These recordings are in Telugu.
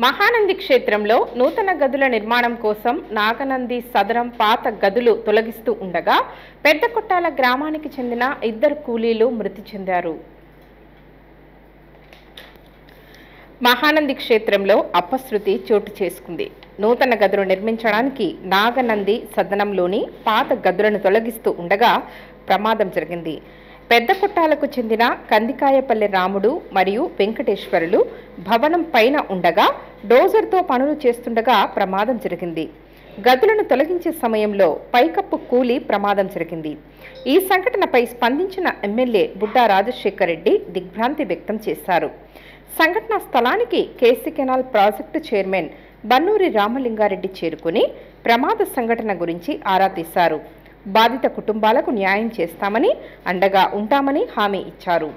మహానంది క్షేత్రంలో నూతన గదుల నిర్మాణం కోసం నాగనంది సదరం పాత గదులు తొలగిస్తూ ఉండగా పెద్దకొట్టాల గ్రామానికి చెందిన 2 కూలీలు మృతి చెందారు. మహానంది క్షేత్రంలో అపశృతి చోటు చేసుకుంది. నూతన గదులు నిర్మించడానికి నాగనంది సదనంలోని పాత గదులను తొలగిస్తూ ఉండగా ప్రమాదం జరిగింది. పెద్దకొట్టాలకు చెందిన కందికాయపల్లి రాముడు మరియు వెంకటేశ్వరులు భవనం పైన ఉండగా డోజర్తో పనులు చేస్తుండగా ప్రమాదం జరిగింది. గదులను తొలగించే సమయంలో పైకప్పు కూలి ప్రమాదం జరిగింది. ఈ సంఘటనపై స్పందించిన ఎమ్మెల్యే బుడ్డా రాజశేఖర్ రెడ్డి దిగ్భ్రాంతి వ్యక్తం చేశారు. సంఘటనా స్థలానికి K C canal project chairman Bannuri Ramalinga Reddy చేరుకుని ప్రమాద సంఘటన గురించి ఆరా తీశారు. బాధిత కుటుంబాలకు న్యాయం చేస్తామని, అండగా ఉంటామని హామీ ఇచ్చారు.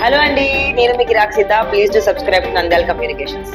హలో అండి, నేను మీ Kiraak Seetha. Please do subscribe to Nandyala communications.